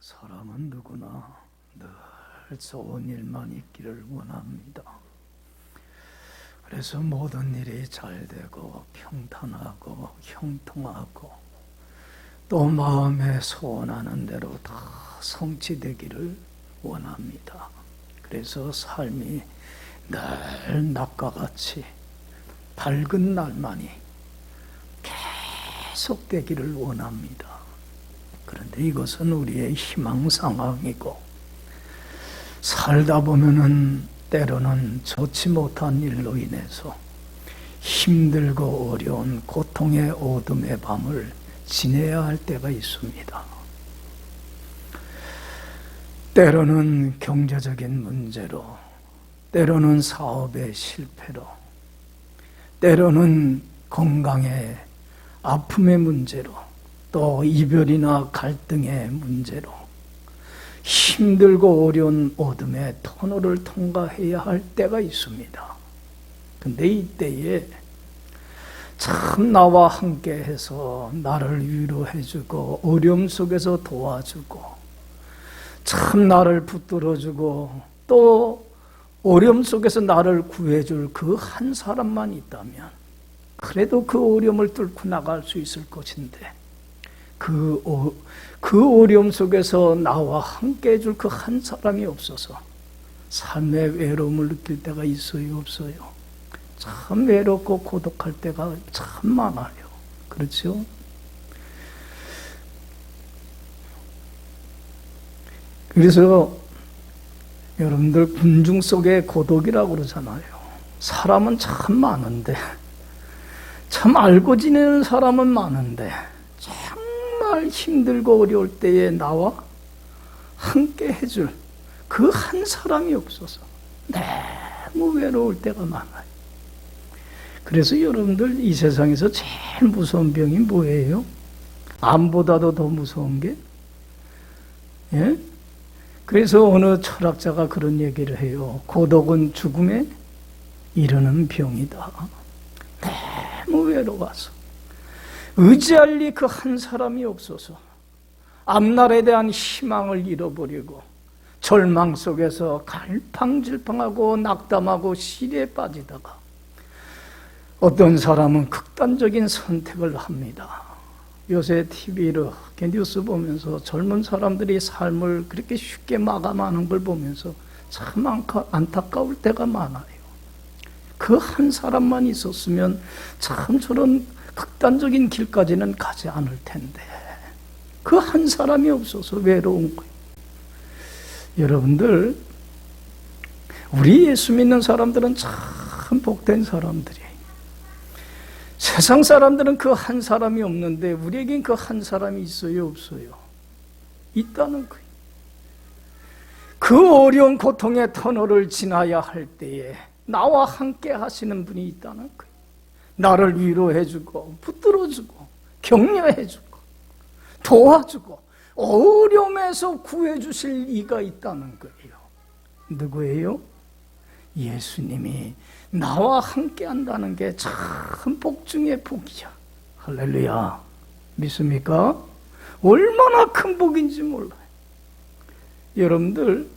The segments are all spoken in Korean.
사람은 누구나 늘 좋은 일만 있기를 원합니다. 그래서 모든 일이 잘 되고 평탄하고 형통하고 또 마음에 소원하는 대로 다 성취되기를 원합니다. 그래서 삶이 늘 낮과 같이 밝은 날만이 계속되기를 원합니다. 그런데 이것은 우리의 희망상황이고 살다 보면은 때로는 좋지 못한 일로 인해서 힘들고 어려운 고통의 어둠의 밤을 지내야 할 때가 있습니다. 때로는 경제적인 문제로, 때로는 사업의 실패로, 때로는 건강의 아픔의 문제로, 또 이별이나 갈등의 문제로 힘들고 어려운 어둠의 터널을 통과해야 할 때가 있습니다. 근데 이때에 참 나와 함께해서 나를 위로해주고 어려움 속에서 도와주고 참 나를 붙들어주고 또 어려움 속에서 나를 구해줄 그 한 사람만 있다면 그래도 그 어려움을 뚫고 나갈 수 있을 것인데 그 어려움 속에서 나와 함께 해줄 그 한 사람이 없어서 삶의 외로움을 느낄 때가 있어요, 없어요? 참 외롭고 고독할 때가 참 많아요. 그렇죠? 그래서 여러분들 군중 속의 고독이라고 그러잖아요. 사람은 참 많은데, 참 알고 지내는 사람은 많은데 정말 힘들고 어려울 때에 나와 함께 해줄 그 한 사람이 없어서 너무 외로울 때가 많아요. 그래서 여러분들 이 세상에서 제일 무서운 병이 뭐예요? 암보다도 더 무서운 게? 예? 그래서 어느 철학자가 그런 얘기를 해요. 고독은 죽음에 이르는 병이다. 너무 외로워서 의지할 리 그 한 사람이 없어서 앞날에 대한 희망을 잃어버리고 절망 속에서 갈팡질팡하고 낙담하고 시리에 빠지다가 어떤 사람은 극단적인 선택을 합니다. 요새 TV로 뉴스 보면서 젊은 사람들이 삶을 그렇게 쉽게 마감하는 걸 보면서 참 안타까울 때가 많아요. 그 한 사람만 있었으면 참 저런 극단적인 길까지는 가지 않을 텐데 그 한 사람이 없어서 외로운 거예요. 여러분들, 우리 예수 믿는 사람들은 참 복된 사람들이에요. 세상 사람들은 그 한 사람이 없는데 우리에겐 그 한 사람이 있어요, 없어요? 있다는 거예요. 그 어려운 고통의 터널을 지나야 할 때에 나와 함께 하시는 분이 있다는 거예요. 나를 위로해주고 붙들어주고 격려해주고 도와주고 어려움에서 구해주실 이가 있다는 거예요. 누구예요? 예수님이 나와 함께 한다는 게 참 복 중의 복이야. 할렐루야. 믿습니까? 얼마나 큰 복인지 몰라요. 여러분들,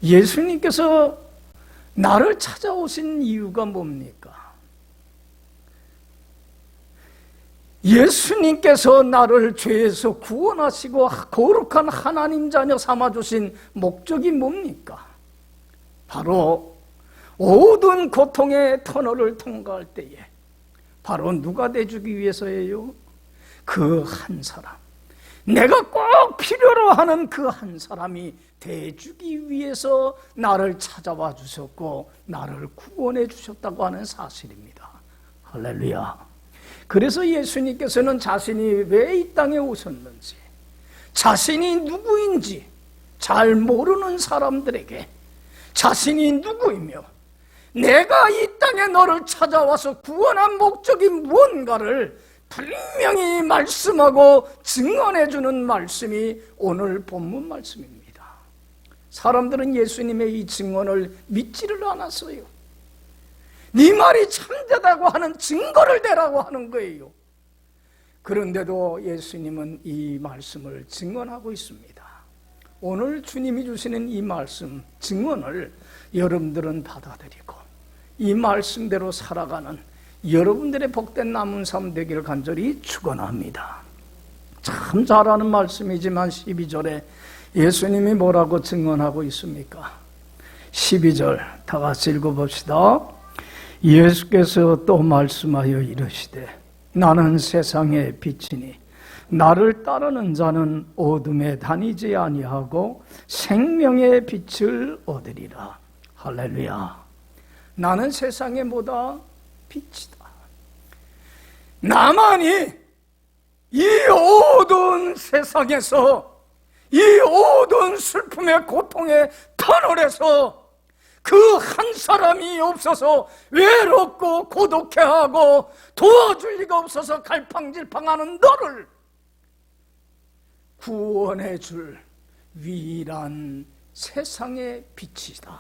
예수님께서 나를 찾아오신 이유가 뭡니까? 예수님께서 나를 죄에서 구원하시고 거룩한 하나님 자녀 삼아주신 목적이 뭡니까? 바로 모든 고통의 터널을 통과할 때에 바로 누가 돼주기 위해서예요? 그 한 사람, 내가 꼭 필요로 하는 그 한 사람이 돼주기 위해서 나를 찾아와 주셨고 나를 구원해 주셨다고 하는 사실입니다. 할렐루야. 그래서 예수님께서는 자신이 왜 이 땅에 오셨는지, 자신이 누구인지 잘 모르는 사람들에게 자신이 누구이며 내가 이 땅에 너를 찾아와서 구원한 목적이 무언가를 분명히 말씀하고 증언해 주는 말씀이 오늘 본문 말씀입니다. 사람들은 예수님의 이 증언을 믿지를 않았어요. 네 말이 참되다고 하는 증거를 대라고 하는 거예요. 그런데도 예수님은 이 말씀을 증언하고 있습니다. 오늘 주님이 주시는 이 말씀, 증언을 여러분들은 받아들이고 이 말씀대로 살아가는 여러분들의 복된 남은 삶 되기를 간절히 축원합니다. 참 잘하는 말씀이지만 12절에 예수님이 뭐라고 증언하고 있습니까? 12절 다 같이 읽어봅시다. 예수께서 또 말씀하여 이르시되 나는 세상의 빛이니 나를 따르는 자는 어둠에 다니지 아니하고 생명의 빛을 얻으리라. 할렐루야. 나는 세상의 뭐다? 빛이다. 나만이 이 어두운 세상에서 이 어두운 슬픔의 고통의 터널에서 그 한 사람이 없어서 외롭고 고독해하고 도와줄 리가 없어서 갈팡질팡하는 너를 구원해 줄 유일한 세상의 빛이다.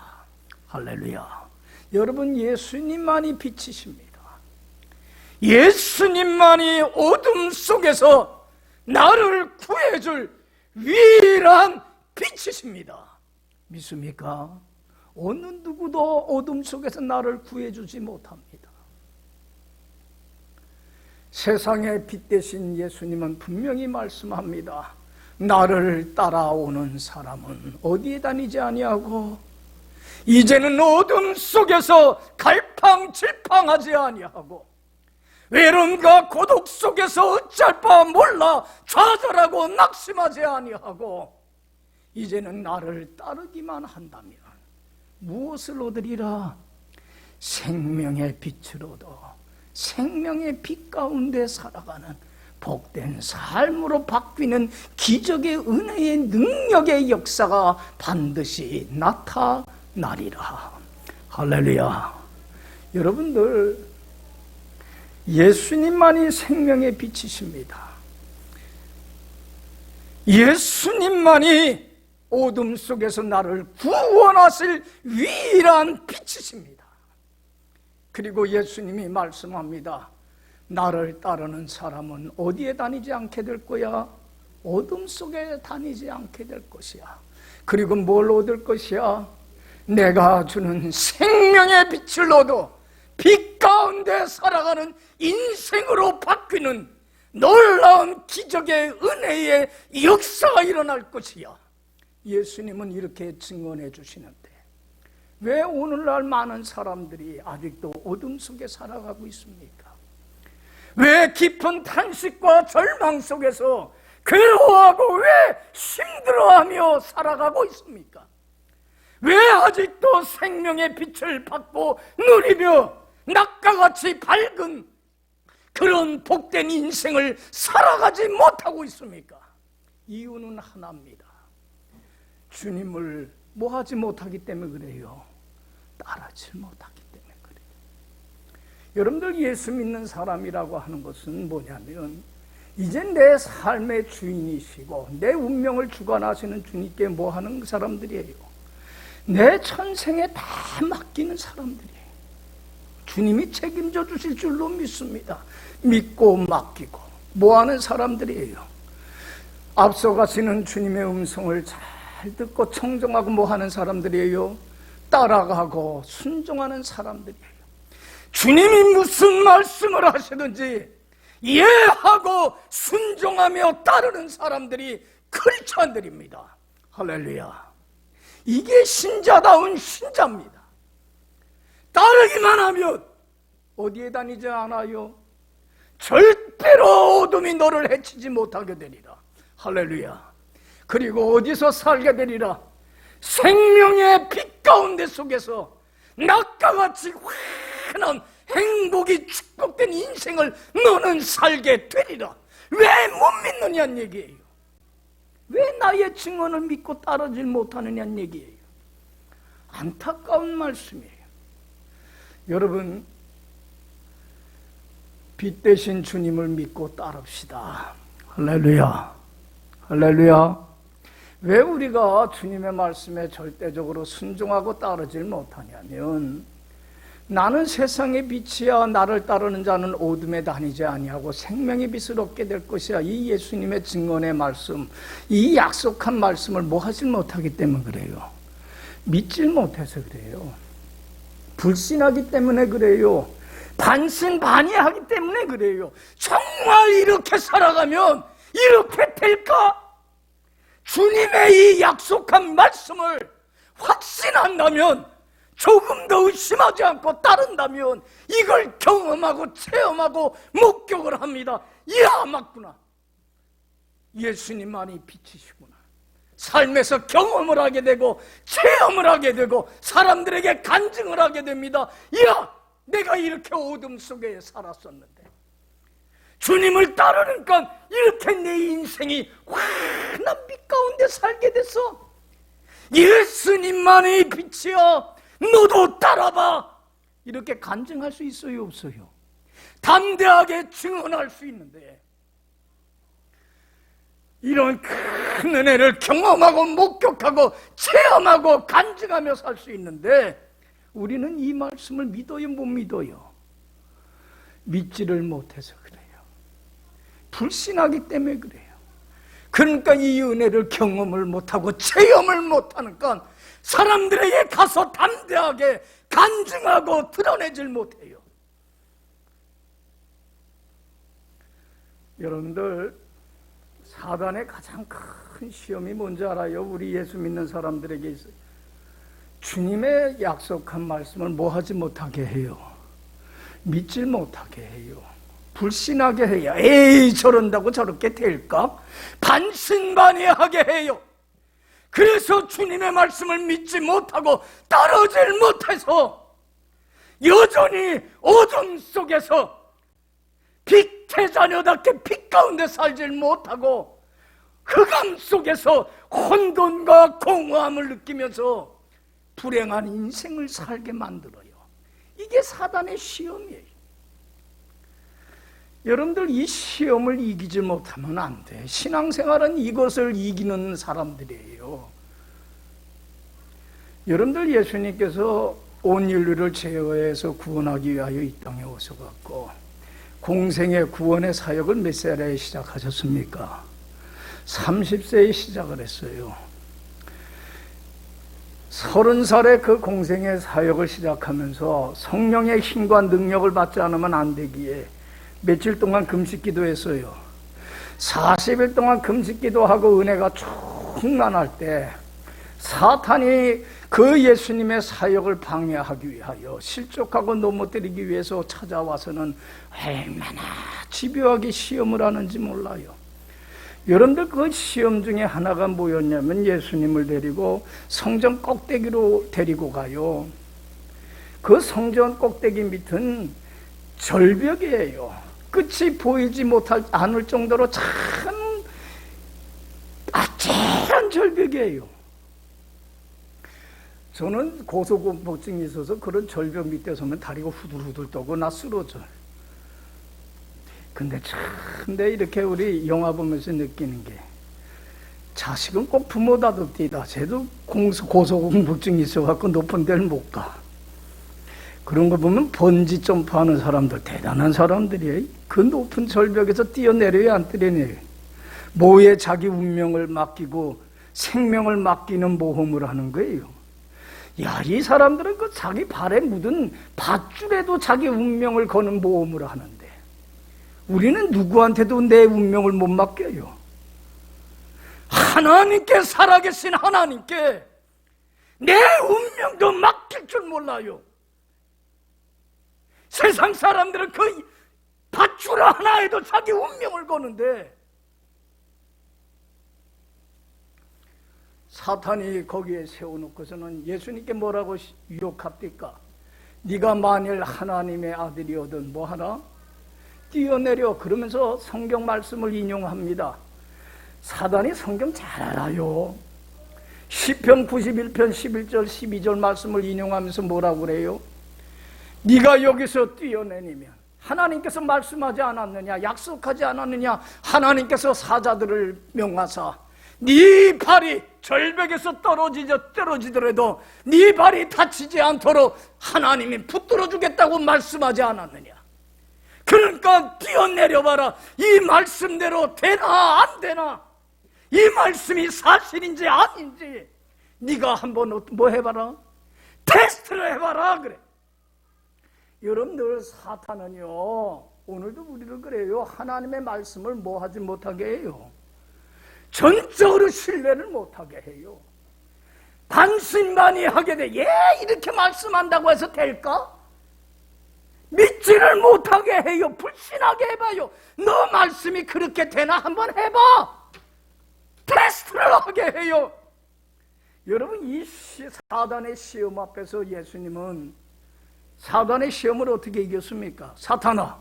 할렐루야. 여러분, 예수님만이 빛이십니다. 예수님만이 어둠 속에서 나를 구해줄 유일한 빛이십니다. 믿습니까? 어느 누구도 어둠 속에서 나를 구해주지 못합니다. 세상의 빛 대신 예수님은 분명히 말씀합니다. 나를 따라오는 사람은 어디에 다니지 아니하고 이제는 어둠 속에서 갈팡질팡하지 아니하고 외로움과 고독 속에서 어찌할 바 몰라 좌절하고 낙심하지 아니하고 이제는 나를 따르기만 한다면 무엇을 얻으리라? 생명의 빛을 얻어 생명의 빛 가운데 살아가는 복된 삶으로 바뀌는 기적의 은혜의 능력의 역사가 반드시 나타나리라. 할렐루야. 여러분들, 예수님만이 생명의 빛이십니다. 예수님만이 어둠 속에서 나를 구원하실 유일한 빛이십니다. 그리고 예수님이 말씀합니다. 나를 따르는 사람은 어디에 다니지 않게 될 거야? 어둠 속에 다니지 않게 될 것이야. 그리고 뭘 얻을 것이야? 내가 주는 생명의 빛을 얻어 빛 가운데 살아가는 인생으로 바뀌는 놀라운 기적의 은혜의 역사가 일어날 것이야. 예수님은 이렇게 증언해 주시는데 왜 오늘날 많은 사람들이 아직도 어둠 속에 살아가고 있습니까? 왜 깊은 탄식과 절망 속에서 괴로워하고 왜 힘들어하며 살아가고 있습니까? 왜 아직도 생명의 빛을 받고 누리며 낮과 같이 밝은 그런 복된 인생을 살아가지 못하고 있습니까? 이유는 하나입니다. 주님을 뭐하지 못하기 때문에 그래요. 따르지 못하기 때문에 그래요. 여러분들, 예수 믿는 사람이라고 하는 것은 뭐냐면 이제 내 삶의 주인이시고 내 운명을 주관하시는 주님께 뭐하는 사람들이에요. 내 천생에 다 맡기는 사람들이에요. 주님이 책임져 주실 줄로 믿습니다. 믿고 맡기고 뭐하는 사람들이에요. 앞서가시는 주님의 음성을 잘 듣고 청정하고 뭐하는 사람들이에요. 따라가고 순종하는 사람들이에요. 주님이 무슨 말씀을 하시든지 이해하고 순종하며 따르는 사람들이 크리스찬들입니다. 할렐루야. 이게 신자다운 신자입니다. 따르기만 하면 어디에 다니지 않아요? 절대로 어둠이 너를 해치지 못하게 되리라. 할렐루야. 그리고 어디서 살게 되리라? 생명의 빛 가운데 속에서 낮과 같이 환한 행복이 축복된 인생을 너는 살게 되리라. 왜 못 믿느냐는 얘기예요. 왜 나의 증언을 믿고 따르질 못하느냐는 얘기예요. 안타까운 말씀이에요. 여러분, 빛 대신 주님을 믿고 따릅시다. 할렐루야. 할렐루야. 왜 우리가 주님의 말씀에 절대적으로 순종하고 따르질 못하냐면 나는 세상의 빛이야 나를 따르는 자는 어둠에 다니지 아니하고 생명의 빛을 얻게 될 것이야. 이 예수님의 증언의 말씀, 이 약속한 말씀을 뭐 하질 못하기 때문에 그래요. 믿질 못해서 그래요. 불신하기 때문에 그래요. 반신반의하기 때문에 그래요. 정말 이렇게 살아가면 이렇게 될까? 주님의 이 약속한 말씀을 확신한다면, 조금 더 의심하지 않고 따른다면 이걸 경험하고 체험하고 목격을 합니다. 이야, 맞구나. 예수님만이 빛이시구나. 삶에서 경험을 하게 되고 체험을 하게 되고 사람들에게 간증을 하게 됩니다. 이야, 내가 이렇게 어둠 속에 살았었는데 주님을 따르니까 이렇게 내 인생이 환한 빛 가운데 살게 됐어. 예수님만이 빛이야, 너도 따라봐. 이렇게 간증할 수 있어요, 없어요? 담대하게 증언할 수 있는데, 이런 큰 은혜를 경험하고 목격하고 체험하고 간증하며 살 수 있는데, 우리는 이 말씀을 믿어요, 못 믿어요? 믿지를 못해서 그래요. 불신하기 때문에 그래요. 그러니까 이 은혜를 경험을 못하고 체험을 못하니까 사람들에게 가서 담대하게 간증하고 드러내질 못해요. 여러분들, 사단의 가장 큰 시험이 뭔지 알아요? 우리 예수 믿는 사람들에게 있어요. 주님의 약속한 말씀을 뭐 하지 못하게 해요. 믿질 못하게 해요. 불신하게 해요. 에이, 저런다고 저렇게 될까? 반신반의하게 해요. 그래서 주님의 말씀을 믿지 못하고 따르질 못해서 여전히 어둠 속에서 빛의 자녀답게 빛 가운데 살질 못하고 흑암 속에서 혼돈과 공허함을 느끼면서 불행한 인생을 살게 만들어요. 이게 사단의 시험이에요. 여러분들, 이 시험을 이기지 못하면 안 돼. 신앙생활은 이것을 이기는 사람들이에요. 여러분들, 예수님께서 온 인류를 제어해서 구원하기 위하여 이 땅에 오셔갖고 공생의 구원의 사역을 몇 살에 시작하셨습니까? 30세에 시작을 했어요. 30살에 그 공생의 사역을 시작하면서 성령의 힘과 능력을 받지 않으면 안 되기에 며칠 동안 금식 기도했어요. 40일 동안 금식 기도하고 은혜가 충만할 때 사탄이 그 예수님의 사역을 방해하기 위하여 실족하고 넘어뜨리기 위해서 찾아와서는 얼마나 집요하게 시험을 하는지 몰라요. 여러분들, 그 시험 중에 하나가 뭐였냐면 예수님을 데리고 성전 꼭대기로 데리고 가요. 그 성전 꼭대기 밑은 절벽이에요. 끝이 보이지 않을 정도로 참 아찔한 절벽이에요. 저는 고소공포증이 있어서 그런 절벽 밑에 서면 다리가 후들후들 떠고 나 쓰러져요. 근데 참, 이렇게 우리 영화 보면서 느끼는 게, 자식은 꼭 부모 다듬디다. 쟤도 고소공포증이 있어갖고 높은 데를 못 가. 그런 거 보면 번지 점프하는 사람들, 대단한 사람들이에요. 그 높은 절벽에서 뛰어내려야 안 뛰어내려요. 뭐에 자기 운명을 맡기고 생명을 맡기는 모험을 하는 거예요. 야, 이 사람들은 그 자기 발에 묻은 밧줄에도 자기 운명을 거는 모험을 하는데, 우리는 누구한테도 내 운명을 못 맡겨요. 하나님께, 살아계신 하나님께 내 운명도 맡길 줄 몰라요. 세상 사람들은 그 밧줄 하나에도 자기 운명을 거는데, 사탄이 거기에 세워놓고서는 예수님께 뭐라고 유혹합니까? 네가 만일 하나님의 아들이거든 뭐하라? 뛰어내려. 그러면서 성경 말씀을 인용합니다. 사단이 성경 잘 알아요. 시편 91편 11절 12절 말씀을 인용하면서 뭐라고 그래요? 네가 여기서 뛰어내리면, 하나님께서 말씀하지 않았느냐, 약속하지 않았느냐, 하나님께서 사자들을 명하사 네 발이 절벽에서 떨어지더라도 네 발이 다치지 않도록 하나님이 붙들어 주겠다고 말씀하지 않았느냐? 그러니까 뛰어내려봐라. 이 말씀대로 되나 안 되나? 이 말씀이 사실인지 아닌지 네가 한번 뭐 해봐라? 테스트를 해봐라. 그래. 여러분들, 사탄은요, 오늘도 우리를 그래요. 하나님의 말씀을 뭐 하지 못하게 해요. 전적으로 신뢰를 못하게 해요. 반신반의하게 돼. 얘 이렇게 말씀한다고 해서 될까? 믿지를 못하게 해요. 불신하게 해봐요. 너 말씀이 그렇게 되나 한번 해봐. 테스트를 하게 해요. 여러분, 이 사단의 시험 앞에서 예수님은 사단의 시험을 어떻게 이겼습니까? 사탄아,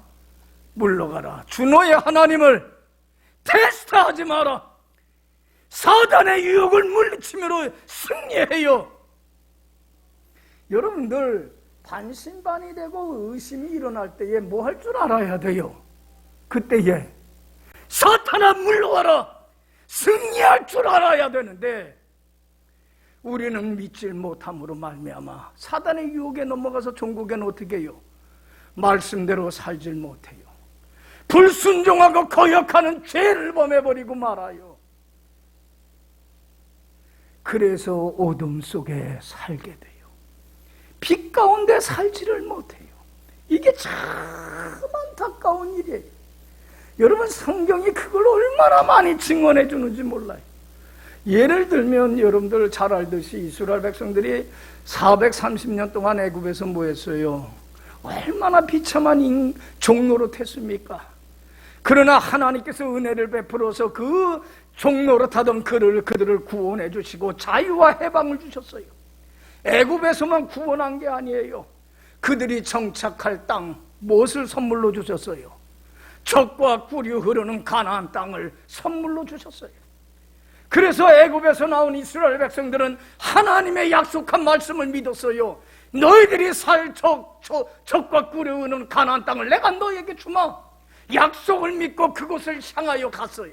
물러가라. 주 너의 하나님을 테스트하지 마라. 사단의 유혹을 물리치므로 승리해요. 여러분들, 반신반의 되고 의심이 일어날 때에 뭐 할 줄 알아야 돼요? 그때에 사탄아 물러와라, 승리할 줄 알아야 되는데 우리는 믿질 못함으로 말미암아 사단의 유혹에 넘어가서 종국에는 어떻게 해요? 말씀대로 살질 못해요. 불순종하고 거역하는 죄를 범해버리고 말아요. 그래서 어둠 속에 살게 돼요. 빛 가운데 살지를 못해요. 이게 참 안타까운 일이에요. 여러분, 성경이 그걸 얼마나 많이 증언해 주는지 몰라요. 예를 들면 여러분들 잘 알듯이 이스라엘 백성들이 430년 동안 애굽에서 뭐 했어요? 얼마나 비참한 종노릇했습니까? 그러나 하나님께서 은혜를 베풀어서 그 종노릇하던 그들을 구원해 주시고 자유와 해방을 주셨어요. 애굽에서만 구원한 게 아니에요. 그들이 정착할 땅, 무엇을 선물로 주셨어요? 젖과 꿀이 흐르는 가나안 땅을 선물로 주셨어요. 그래서 애굽에서 나온 이스라엘 백성들은 하나님의 약속한 말씀을 믿었어요. 너희들이 살 젖과 꿀이 흐르는 가나안 땅을 내가 너희에게 주마. 약속을 믿고 그곳을 향하여 갔어요.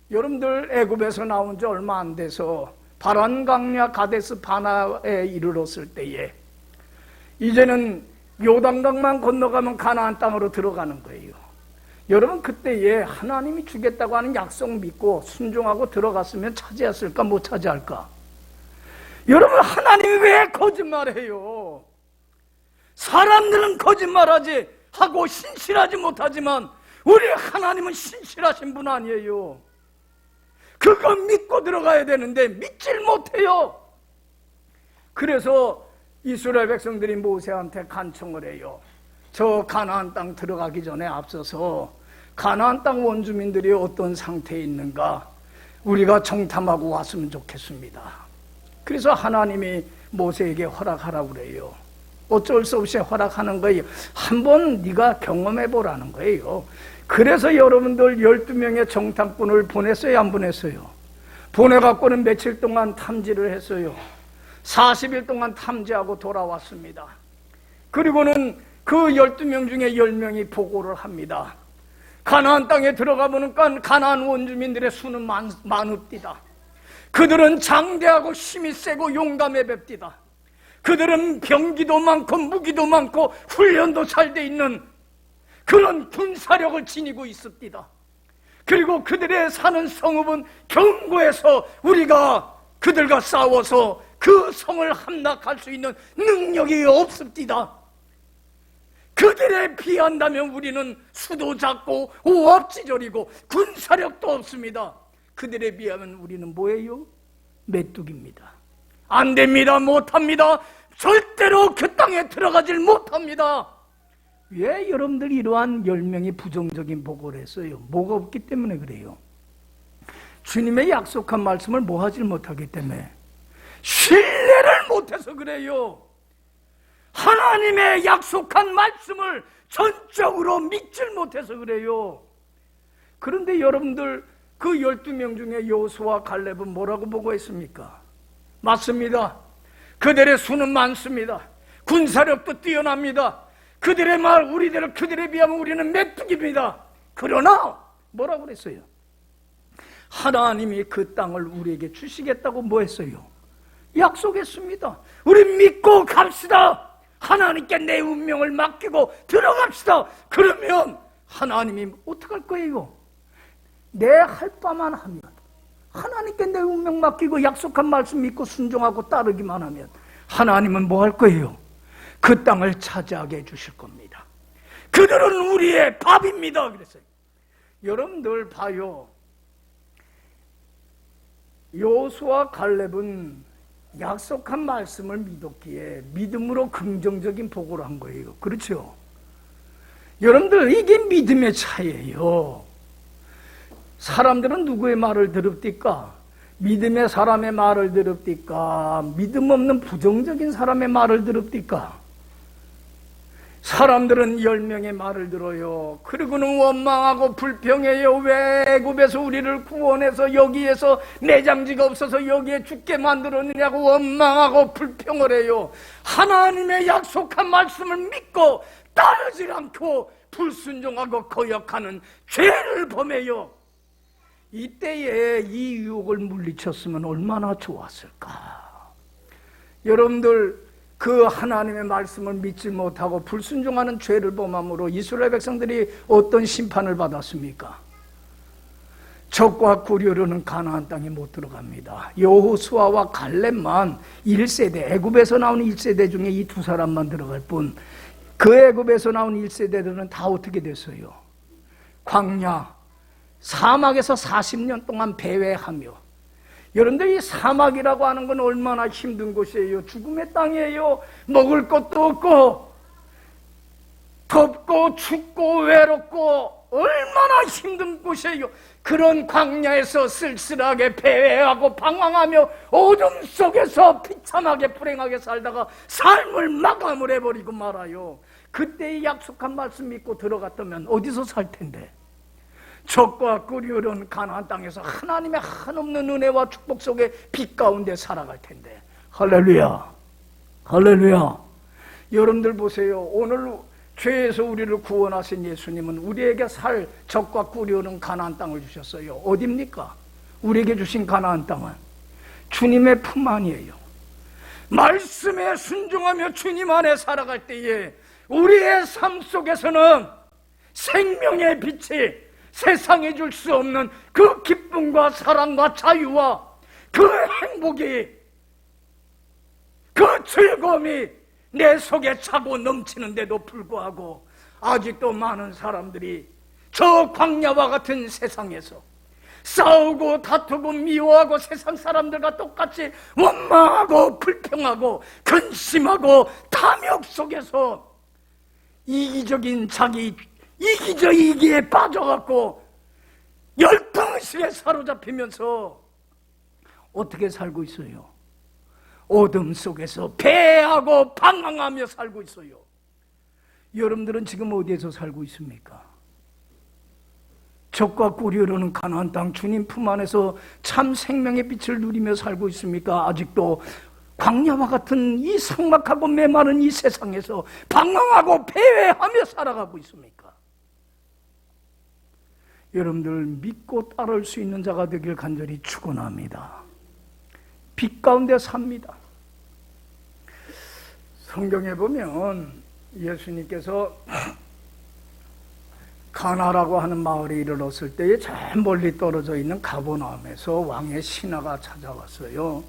여러분들, 애굽에서 나온 지 얼마 안 돼서 바란 강야 가데스 바나에 이르렀을 때에 이제는 요단강만 건너가면 가나안 땅으로 들어가는 거예요. 여러분, 그때에 하나님이 주겠다고 하는 약속 믿고 순종하고 들어갔으면 차지했을까 못 차지할까? 여러분, 하나님이 왜 거짓말해요? 사람들은 거짓말하지 하고 신실하지 못하지만 우리 하나님은 신실하신 분 아니에요. 그거 믿고 들어가야 되는데 믿질 못해요. 그래서 이스라엘 백성들이 모세한테 간청을 해요. 저 가나안 땅 들어가기 전에 앞서서 가나안 땅 원주민들이 어떤 상태에 있는가 우리가 정탐하고 왔으면 좋겠습니다. 그래서 하나님이 모세에게 허락하라고 그래요. 어쩔 수 없이 허락하는 거예요. 한번 네가 경험해 보라는 거예요. 그래서 여러분들 12명의 정탐꾼을 보냈어요, 안 보냈어요? 보내갖고는 며칠 동안 탐지를 했어요. 40일 동안 탐지하고 돌아왔습니다. 그리고는 그 12명 중에 10명이 보고를 합니다. 가나안 땅에 들어가 보니까 가나안 원주민들의 수는 많읍디다. 그들은 장대하고 힘이 세고 용감해 뵙디다. 그들은 병기도 많고 무기도 많고 훈련도 잘 돼 있는 그런 군사력을 지니고 있습니다. 그리고 그들의 사는 성읍은 견고해서 우리가 그들과 싸워서 그 성을 함락할 수 있는 능력이 없습니다. 그들에 비한다면 우리는 수도 작고 오합지졸이고 군사력도 없습니다. 그들에 비하면 우리는 뭐예요? 메뚜기입니다. 안 됩니다. 못합니다. 절대로 그 땅에 들어가질 못합니다. 왜 여러분들이 이러한 10명이 부정적인 보고를 했어요? 뭐가 없기 때문에 그래요. 주님의 약속한 말씀을 뭐 하질 못하기 때문에, 신뢰를 못해서 그래요. 하나님의 약속한 말씀을 전적으로 믿질 못해서 그래요. 그런데 여러분들, 그 12명 중에 여호수아와 갈렙은 뭐라고 보고했습니까? 맞습니다. 그들의 수는 많습니다. 군사력도 뛰어납니다. 그들의 말, 그들에 비하면 우리는 메뚜기입니다. 그러나 뭐라고 그랬어요? 하나님이 그 땅을 우리에게 주시겠다고 뭐 했어요? 약속했습니다. 우리 믿고 갑시다. 하나님께 내 운명을 맡기고 들어갑시다. 그러면 하나님이 어떡할 거예요? 내 할 바만 하면, 하나님께 내 운명 맡기고 약속한 말씀 믿고 순종하고 따르기만 하면 하나님은 뭐 할 거예요? 그 땅을 차지하게 해주실 겁니다. 그들은 우리의 밥입니다. 그랬어요. 여러분들 봐요. 여호수아 갈렙은 약속한 말씀을 믿었기에 믿음으로 긍정적인 보고를 한 거예요. 그렇죠? 여러분들, 이게 믿음의 차이예요. 사람들은 누구의 말을 들읍니까? 믿음의 사람의 말을 들읍니까? 믿음 없는 부정적인 사람의 말을 들읍니까? 사람들은 10명의 말을 들어요. 그리고는 원망하고 불평해요. 왜 애굽에서 우리를 구원해서 여기에서 내장지가 없어서 여기에 죽게 만들었느냐고 원망하고 불평을 해요. 하나님의 약속한 말씀을 믿고 따르지 않고 불순종하고 거역하는 죄를 범해요. 이때에 이 유혹을 물리쳤으면 얼마나 좋았을까. 여러분들, 그 하나님의 말씀을 믿지 못하고 불순종하는 죄를 범함으로 이스라엘 백성들이 어떤 심판을 받았습니까? 적과 꿀이르는 가나안 땅에 못 들어갑니다. 여호수아와 갈렙만 1세대, 애굽에서 나온 1세대 중에 이 두 사람만 들어갈 뿐, 그 애굽에서 나온 1세대들은 다 어떻게 됐어요? 광야, 사막에서 40년 동안 배회하며. 여러분들, 이 사막이라고 하는 건 얼마나 힘든 곳이에요. 죽음의 땅이에요. 먹을 것도 없고 덥고 춥고 외롭고 얼마나 힘든 곳이에요. 그런 광야에서 쓸쓸하게 배회하고 방황하며 어둠 속에서 비참하게 불행하게 살다가 삶을 마감을 해버리고 말아요. 그때 약속한 말씀 믿고 들어갔다면 어디서 살 텐데? 적과 꿀이 흐르는 가나안 땅에서 하나님의 한없는 은혜와 축복 속에 빛 가운데 살아갈 텐데. 할렐루야, 할렐루야. 여러분들 보세요. 오늘 죄에서 우리를 구원하신 예수님은 우리에게 살 적과 꿀이 흐르는 가나안 땅을 주셨어요. 어디입니까? 우리에게 주신 가나안 땅은 주님의 품 안이에요. 말씀에 순종하며 주님 안에 살아갈 때에 우리의 삶 속에서는 생명의 빛이, 세상에 줄 수 없는 그 기쁨과 사랑과 자유와 그 행복이, 그 즐거움이 내 속에 차고 넘치는데도 불구하고 아직도 많은 사람들이 저 광야와 같은 세상에서 싸우고 다투고 미워하고 세상 사람들과 똑같이 원망하고 불평하고 근심하고 탐욕 속에서 이기적인 자기 이기에 빠져갖고 열등의식에 사로잡히면서 어떻게 살고 있어요? 어둠 속에서 배하고 방황하며 살고 있어요. 여러분들은 지금 어디에서 살고 있습니까? 적과 꿀이 흐르는 가나안 땅 주님 품 안에서 참 생명의 빛을 누리며 살고 있습니까? 아직도 광야와 같은 이 삭막하고 메마른 이 세상에서 방황하고 배회하며 살아가고 있습니까? 여러분들, 믿고 따를 수 있는 자가 되길 간절히 축원합니다. 빛 가운데 삽니다. 성경에 보면 예수님께서 가나라고 하는 마을에 이르렀을 때에 저 멀리 떨어져 있는 가버나움에서 왕의 신하가 찾아왔어요.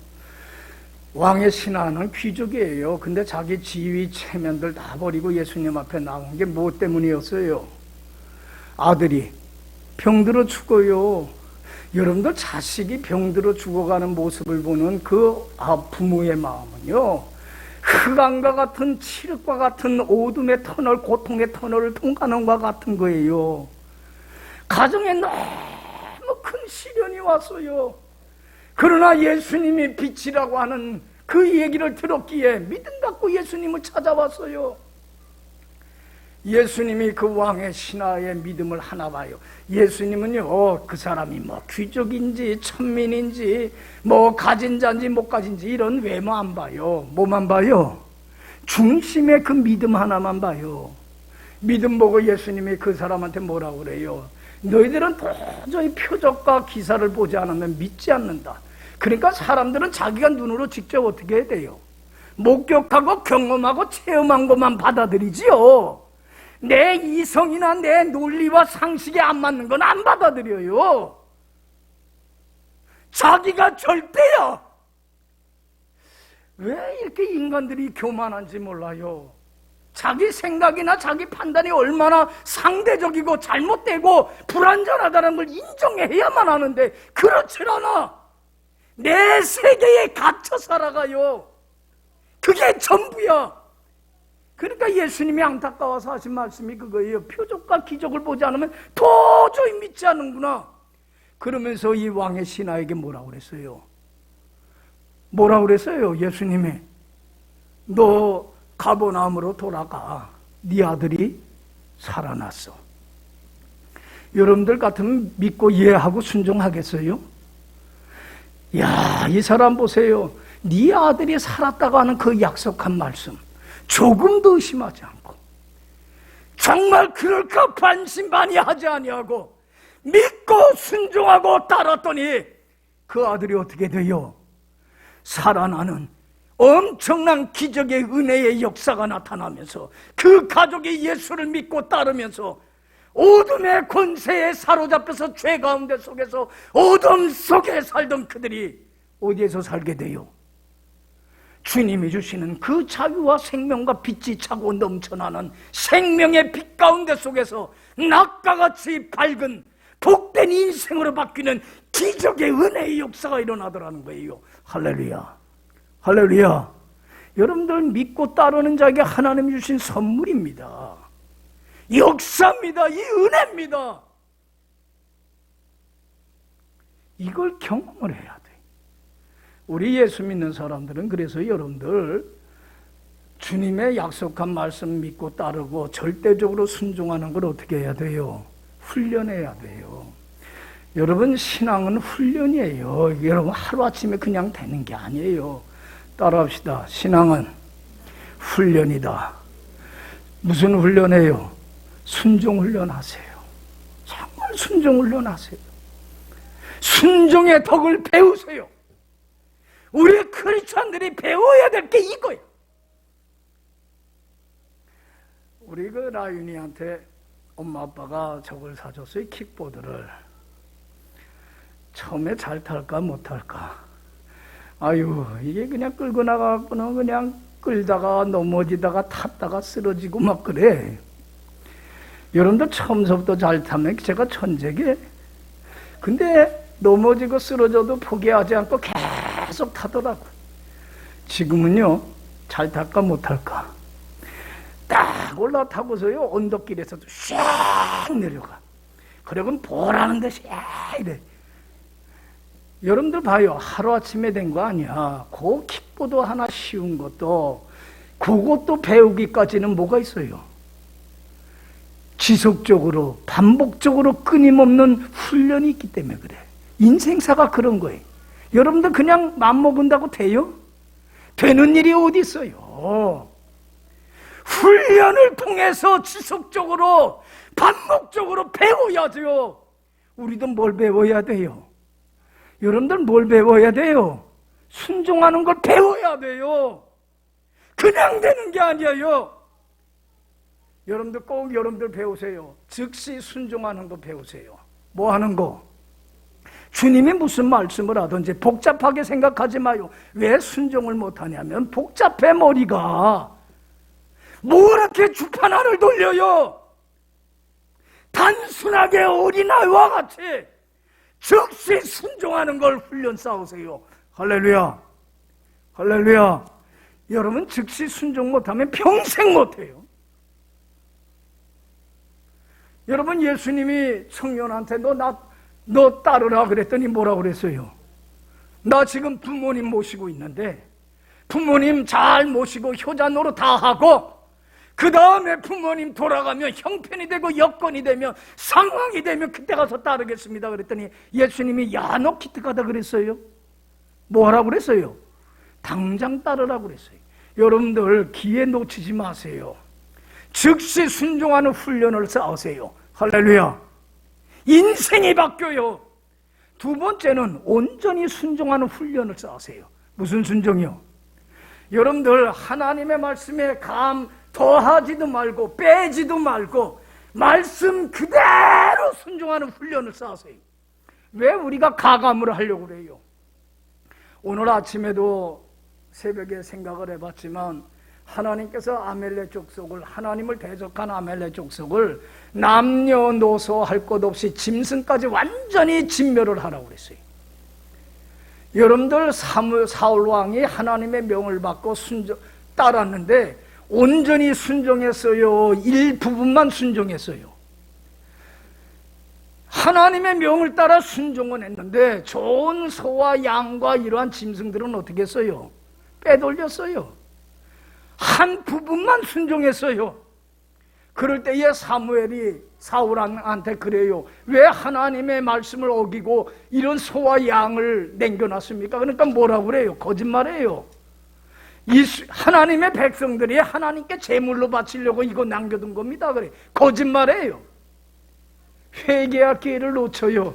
왕의 신하는 귀족이에요. 근데 자기 지위 체면들 다 버리고 예수님 앞에 나온 게 뭐 때문이었어요? 아들이 병들어 죽어요. 여러분들, 자식이 병들어 죽어가는 모습을 보는 그 부모의 마음은요, 흑암과 같은 칠흑과 같은 어둠의 터널, 고통의 터널을 통과하는 것과 같은 거예요. 가정에 너무 큰 시련이 왔어요. 그러나 예수님이 빛이라고 하는 그 얘기를 들었기에 믿음 갖고 예수님을 찾아왔어요. 예수님이 그 왕의 신하의 믿음을 하나 봐요. 예수님은요, 그 사람이 뭐 귀족인지 천민인지 뭐 가진 자인지 못 가진지 이런 외모 안 봐요. 뭐만 봐요? 중심의 그 믿음 하나만 봐요. 믿음 보고 예수님이 그 사람한테 뭐라고 그래요? 너희들은 도저히 표적과 기사를 보지 않으면 믿지 않는다. 그러니까 사람들은 자기가 눈으로 직접 어떻게 해야 돼요? 목격하고 경험하고 체험한 것만 받아들이지요. 내 이성이나 내 논리와 상식에 안 맞는 건 안 받아들여요. 자기가 절대야. 왜 이렇게 인간들이 교만한지 몰라요. 자기 생각이나 자기 판단이 얼마나 상대적이고 잘못되고 불완전하다는 걸 인정해야만 하는데 그렇지 않아. 내 세계에 갇혀 살아가요. 그게 전부야. 그러니까 예수님이 안타까워서 하신 말씀이 그거예요. 표적과 기적을 보지 않으면 도저히 믿지 않는구나. 그러면서 이 왕의 신하에게 뭐라고 그랬어요? 뭐라고 그랬어요? 예수님이 너 가버나움으로 돌아가. 네 아들이 살아났어. 여러분들 같으면 믿고 이해하고 순종하겠어요? 야, 이 사람 보세요. 네 아들이 살았다고 하는 그 약속한 말씀 조금도 의심하지 않고 정말 그럴까 반신반의하지 아니하고 믿고 순종하고 따랐더니 그 아들이 어떻게 돼요? 살아나는 엄청난 기적의 은혜의 역사가 나타나면서 그 가족이 예수를 믿고 따르면서 어둠의 권세에 사로잡혀서 죄 가운데 속에서 어둠 속에 살던 그들이 어디에서 살게 돼요? 주님이 주시는 그 자유와 생명과 빛이 차고 넘쳐나는 생명의 빛 가운데 속에서 낙가같이 밝은 복된 인생으로 바뀌는 기적의 은혜의 역사가 일어나더라는 거예요. 할렐루야, 할렐루야. 여러분들 믿고 따르는 자에게 하나님이 주신 선물입니다. 역사입니다. 이 은혜입니다. 이걸 경험을 해야 돼. 우리 예수 믿는 사람들은 그래서 여러분들 주님의 약속한 말씀 믿고 따르고 절대적으로 순종하는 걸 어떻게 해야 돼요? 훈련해야 돼요. 여러분 신앙은 훈련이에요. 여러분 하루아침에 그냥 되는 게 아니에요. 따라합시다. 신앙은 훈련이다. 무슨 훈련이에요? 순종 훈련하세요. 정말 순종 훈련하세요. 순종의 덕을 배우세요. 우리 크리스찬들이 배워야 될 게 이거예요. 우리 그 라윤이한테 엄마 아빠가 저걸 사줬어요. 킥보드를. 처음에 잘 탈까 못 탈까. 아유, 이게 그냥 끌고 나가고는 그냥 끌다가 넘어지다가 탔다가 쓰러지고 막 그래. 여러분들 처음서부터 잘 타면 제가 천재게. 근데 넘어지고 쓰러져도 포기하지 않고 계속 타더라고. 지금은요, 잘 탈까 못 탈까. 딱 올라타고서요, 언덕길에서도 샥 내려가. 그러고는 보라는 듯이 이래. 여러분들 봐요. 하루아침에 된 거 아니야. 그 킥보드 하나 씌운 것도 그것도 배우기까지는 뭐가 있어요? 지속적으로 반복적으로 끊임없는 훈련이 있기 때문에 그래. 인생사가 그런 거예요. 여러분들 그냥 맘먹은다고 돼요? 되는 일이 어디 있어요? 훈련을 통해서 지속적으로 반복적으로 배워야죠. 우리도 뭘 배워야 돼요? 여러분들 뭘 배워야 돼요? 순종하는 걸 배워야 돼요. 그냥 되는 게 아니에요. 여러분들 꼭 여러분들 배우세요. 즉시 순종하는 거 배우세요. 뭐 하는 거? 주님이 무슨 말씀을 하든지 복잡하게 생각하지 마요. 왜 순종을 못하냐면 복잡해 머리가. 뭐 이렇게 주판알을 돌려요? 단순하게 어린아이와 같이 즉시 순종하는 걸 훈련 쌓으세요. 할렐루야, 할렐루야. 여러분 즉시 순종 못하면 평생 못해요. 여러분 예수님이 청년한테 너 따르라 그랬더니 뭐라고 그랬어요? 나 지금 부모님 모시고 있는데 부모님 잘 모시고 효자 노릇 다 하고 그 다음에 부모님 돌아가면 형편이 되고 여건이 되면 상황이 되면 그때 가서 따르겠습니다 그랬더니 예수님이 야 너 기특하다 그랬어요? 뭐하라고 그랬어요? 당장 따르라고 그랬어요. 여러분들 기회 놓치지 마세요. 즉시 순종하는 훈련을 쌓으세요. 할렐루야. 인생이 바뀌어요. 두 번째는 온전히 순종하는 훈련을 쌓으세요. 무슨 순종이요? 여러분들 하나님의 말씀에 감 더하지도 말고 빼지도 말고 말씀 그대로 순종하는 훈련을 쌓으세요. 왜 우리가 가감을 하려고 그래요? 오늘 아침에도 새벽에 생각을 해봤지만 하나님께서 아멜렉 족속을, 하나님을 대적한 아멜렉 족속을 남녀노소 할 것 없이 짐승까지 완전히 진멸을 하라고 그랬어요. 여러분들 사울 왕이 하나님의 명을 받고 따랐는데 온전히 순종했어요? 일부분만 순종했어요? 하나님의 명을 따라 순종은 했는데 좋은 소와 양과 이러한 짐승들은 어떻게 했어요? 빼돌렸어요. 한 부분만 순종했어요. 그럴 때에 사무엘이 사울한테 그래요. 왜 하나님의 말씀을 어기고 이런 소와 양을 남겨놨습니까? 그러니까 뭐라고 그래요? 거짓말이에요. 하나님의 백성들이 하나님께 제물로 바치려고 이거 남겨둔 겁니다. 그래. 거짓말이에요. 회개할 기회를 놓쳐요.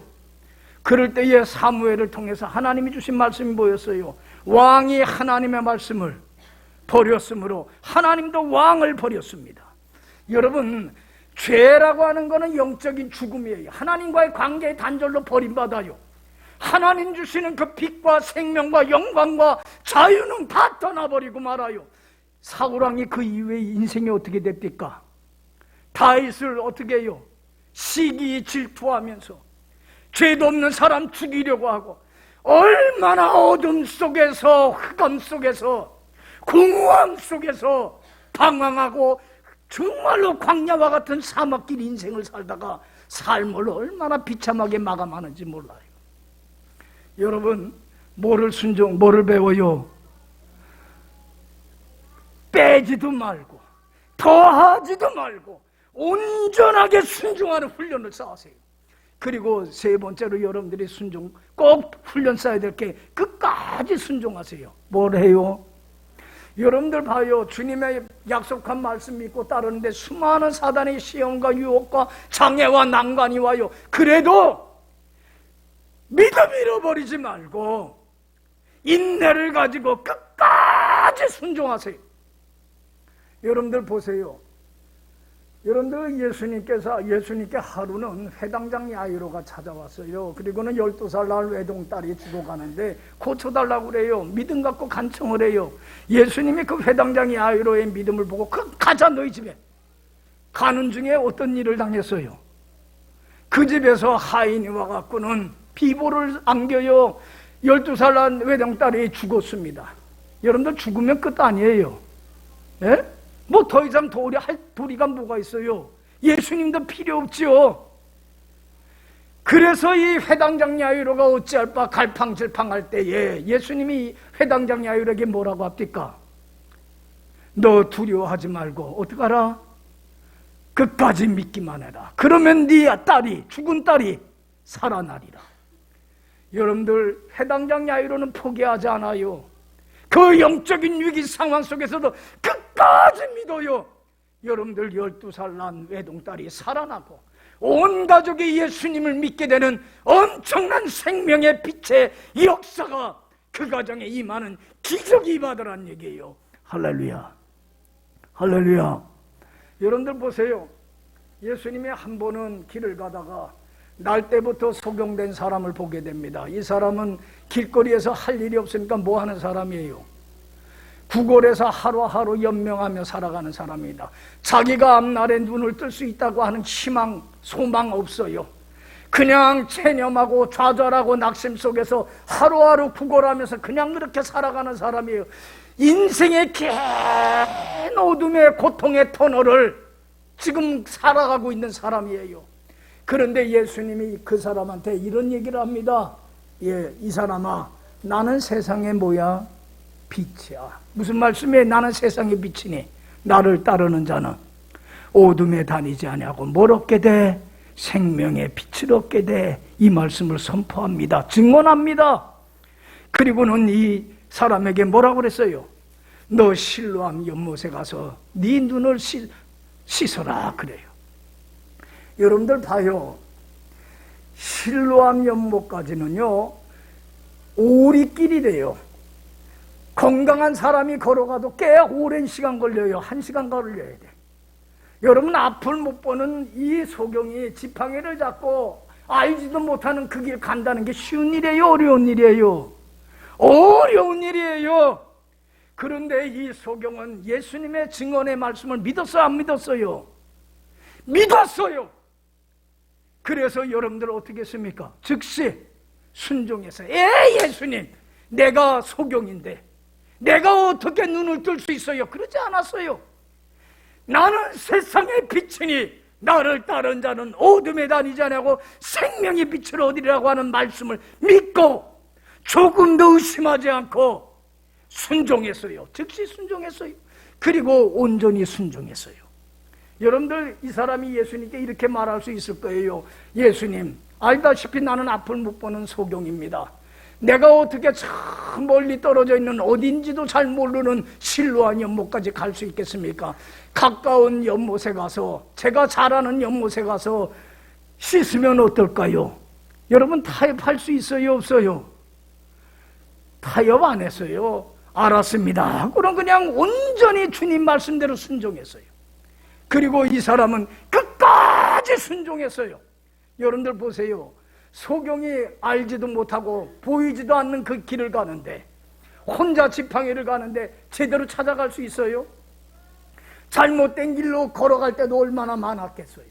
그럴 때에 사무엘을 통해서 하나님이 주신 말씀이 뭐였어요? 왕이 하나님의 말씀을 버렸으므로 하나님도 왕을 버렸습니다. 여러분, 죄라고 하는 것은 영적인 죽음이에요. 하나님과의 관계의 단절로 버림받아요. 하나님 주시는 그 빛과 생명과 영광과 자유는 다 떠나버리고 말아요. 사울왕이 그 이후에 인생이 어떻게 됩니까? 다윗을 어떻게 해요? 시기 질투하면서 죄도 없는 사람 죽이려고 하고 얼마나 어둠 속에서 흑암 속에서 공허함 속에서 방황하고 정말로 광야와 같은 사막길 인생을 살다가 삶을 얼마나 비참하게 마감하는지 몰라요. 여러분, 뭐를 배워요? 빼지도 말고 더하지도 말고 온전하게 순종하는 훈련을 쌓으세요. 그리고 세 번째로 여러분들이 순종 꼭 훈련 쌓아야 될 게 끝까지 순종하세요. 뭘 해요? 여러분들 봐요. 주님의 약속한 말씀 믿고 따르는데 수많은 사단의 시험과 유혹과 장애와 난관이 와요. 그래도 믿음 잃어버리지 말고 인내를 가지고 끝까지 순종하세요. 여러분들 보세요. 여러분들 예수님께 하루는 회당장 야이로가 찾아왔어요. 그리고는 12살 날 외동딸이 죽어가는데 고쳐달라고 그래요. 믿음 갖고 간청을 해요. 예수님이 그 회당장 야이로의 믿음을 보고 가자 너희 집에. 가는 중에 어떤 일을 당했어요? 그 집에서 하인이 와갖고는 비보를 안겨요. 12살 난 외동딸이 죽었습니다. 여러분들 죽으면 끝 아니에요. 예? 뭐 더 이상 할 도리가 뭐가 있어요? 예수님도 필요 없지요. 그래서 이 회당장 야이로가 어찌할 바 갈팡질팡할 때에 예수님이 회당장 야이로에게 뭐라고 합니까? 너 두려워하지 말고 어떡하라? 끝까지 믿기만 해라. 그러면 네 딸이, 죽은 딸이 살아나리라. 여러분들, 회당장 야이로는 포기하지 않아요. 그 영적인 위기 상황 속에서도 끝까지 믿어요. 여러분들 12살 난 외동딸이 살아나고 온 가족이 예수님을 믿게 되는 엄청난 생명의 빛의 역사가 그 가정에 임하는 기적이 임하더란 얘기예요. 할렐루야. 할렐루야. 여러분들 보세요. 예수님이 한 번은 길을 가다가 날 때부터 소경된 사람을 보게 됩니다. 이 사람은 길거리에서 할 일이 없으니까 뭐 하는 사람이에요? 구걸에서 하루하루 연명하며 살아가는 사람입니다. 자기가 앞날에 눈을 뜰 수 있다고 하는 희망, 소망 없어요. 그냥 체념하고 좌절하고 낙심 속에서 하루하루 구걸하면서 그냥 그렇게 살아가는 사람이에요. 인생의 긴 어둠의 고통의 터널을 지금 살아가고 있는 사람이에요. 그런데 예수님이 그 사람한테 이런 얘기를 합니다. 이 사람아, 나는 세상의 뭐야? 빛이야. 무슨 말씀이에요? 나는 세상의 빛이니 나를 따르는 자는 어둠에 다니지 아니하고 뭘 얻게 돼? 생명의 빛을 얻게 돼. 이 말씀을 선포합니다. 증언합니다. 그리고는 이 사람에게 뭐라고 그랬어요? 너 실로암 연못에 가서 네 눈을 씻어라 그래요. 여러분들 봐요. 실로암 연못까지는요, 오리길이래요. 건강한 사람이 걸어가도 꽤 오랜 시간 걸려요. 1시간 걸려야 돼. 여러분, 앞을 못 보는 이 소경이 지팡이를 잡고 알지도 못하는 그 길 간다는 게 쉬운 일이에요? 어려운 일이에요? 어려운 일이에요. 그런데 이 소경은 예수님의 증언의 말씀을 믿었어요? 안 믿었어요? 믿었어요. 그래서 여러분들 어떻게 했습니까? 즉시 순종해서, 예수님, 내가 소경인데 내가 어떻게 눈을 뜰 수 있어요? 그러지 않았어요. 나는 세상의 빛이니 나를 따른 자는 어둠에 다니지 않고 생명의 빛을 얻으리라고 하는 말씀을 믿고 조금도 의심하지 않고 순종했어요. 즉시 순종했어요. 그리고 온전히 순종했어요. 여러분들, 이 사람이 예수님께 이렇게 말할 수 있을 거예요. 예수님, 알다시피 나는 앞을 못 보는 소경입니다. 내가 어떻게 저 멀리 떨어져 있는 어딘지도 잘 모르는 실로암 연못까지 갈 수 있겠습니까? 가까운 연못에 가서, 제가 잘 아는 연못에 가서 씻으면 어떨까요? 여러분, 타협할 수 있어요, 없어요? 타협 안 했어요. 알았습니다. 그럼 그냥 온전히 주님 말씀대로 순종했어요. 그리고 이 사람은 끝까지 순종했어요. 여러분들 보세요. 소경이 알지도 못하고 보이지도 않는 그 길을 가는데, 혼자 지팡이를 가는데 제대로 찾아갈 수 있어요? 잘못된 길로 걸어갈 때도 얼마나 많았겠어요.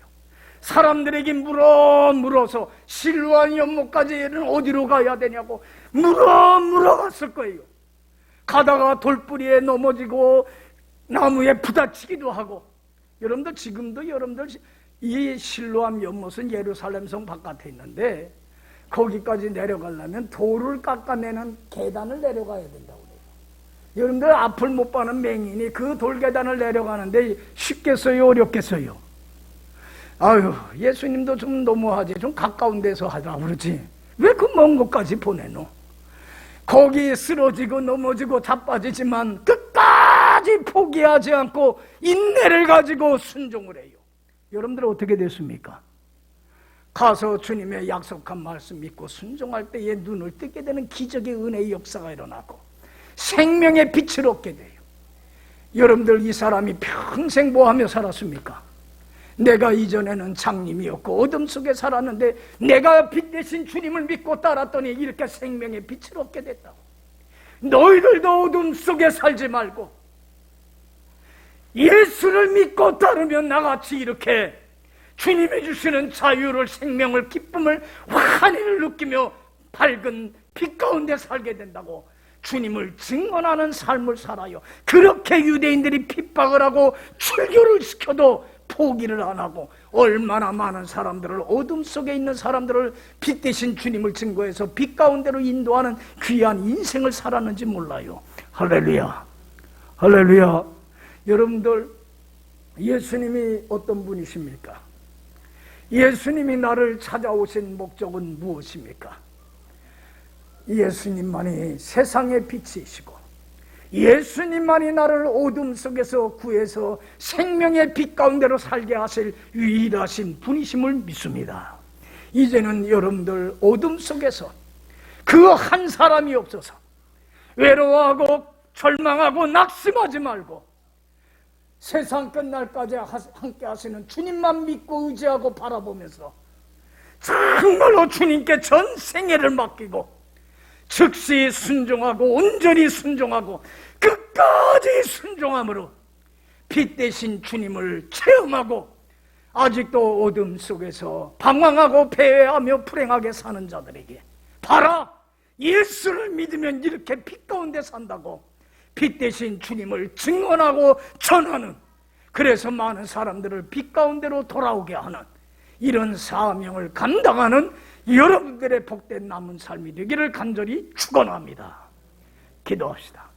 사람들에게 물어서 실로암 연못까지는 어디로 가야 되냐고 물어갔을 거예요. 가다가 돌뿌리에 넘어지고 나무에 부딪히기도 하고. 여러분들, 지금도 여러분들 이 실로암 연못은 예루살렘 성 바깥에 있는데, 거기까지 내려가려면 돌을 깎아내는 계단을 내려가야 된다고 그래요. 여러분들, 앞을 못 보는 맹인이 그 돌계단을 내려가는데 쉽겠어요, 어렵겠어요? 아유, 예수님도 좀 너무하지. 좀 가까운 데서 하라 그러지. 왜 그 먼 곳까지 보내노? 거기 쓰러지고 넘어지고 자빠지지만 끝까지 포기하지 않고 인내를 가지고 순종을 해요. 여러분들 어떻게 됐습니까? 가서 주님의 약속한 말씀 믿고 순종할 때에 눈을 뜨게 되는 기적의 은혜의 역사가 일어나고 생명의 빛을 얻게 돼요. 여러분들, 이 사람이 평생 뭐 하며 살았습니까? 내가 이전에는 장님이었고 어둠 속에 살았는데 내가 빛 대신 주님을 믿고 따랐더니 이렇게 생명의 빛을 얻게 됐다고. 너희들도 어둠 속에 살지 말고 예수를 믿고 따르면 나같이 이렇게 주님이 주시는 자유를, 생명을, 기쁨을, 환희를 느끼며 밝은 빛 가운데 살게 된다고. 주님을 증언하는 삶을 살아요. 그렇게 유대인들이 핍박을 하고 출교를 시켜도 포기를 안 하고 얼마나 많은 사람들을, 어둠 속에 있는 사람들을 빛 대신 주님을 증거해서 빛 가운데로 인도하는 귀한 인생을 살았는지 몰라요. 할렐루야, 할렐루야. 여러분들, 예수님이 어떤 분이십니까? 예수님이 나를 찾아오신 목적은 무엇입니까? 예수님만이 세상의 빛이시고 예수님만이 나를 어둠 속에서 구해서 생명의 빛 가운데로 살게 하실 유일하신 분이심을 믿습니다. 이제는 여러분들, 어둠 속에서 그 한 사람이 없어서 외로워하고 절망하고 낙심하지 말고 세상 끝날까지 함께 하시는 주님만 믿고 의지하고 바라보면서 정말로 주님께 전 생애를 맡기고 즉시 순종하고 온전히 순종하고 끝까지 순종함으로 빛 대신 주님을 체험하고 아직도 어둠 속에서 방황하고 패배하며 불행하게 사는 자들에게 봐라, 예수를 믿으면 이렇게 빛 가운데 산다고 빛 대신 주님을 증언하고 전하는, 그래서 많은 사람들을 빛 가운데로 돌아오게 하는 이런 사명을 감당하는 여러분들의 복된 남은 삶이 되기를 간절히 축원합니다. 기도합시다.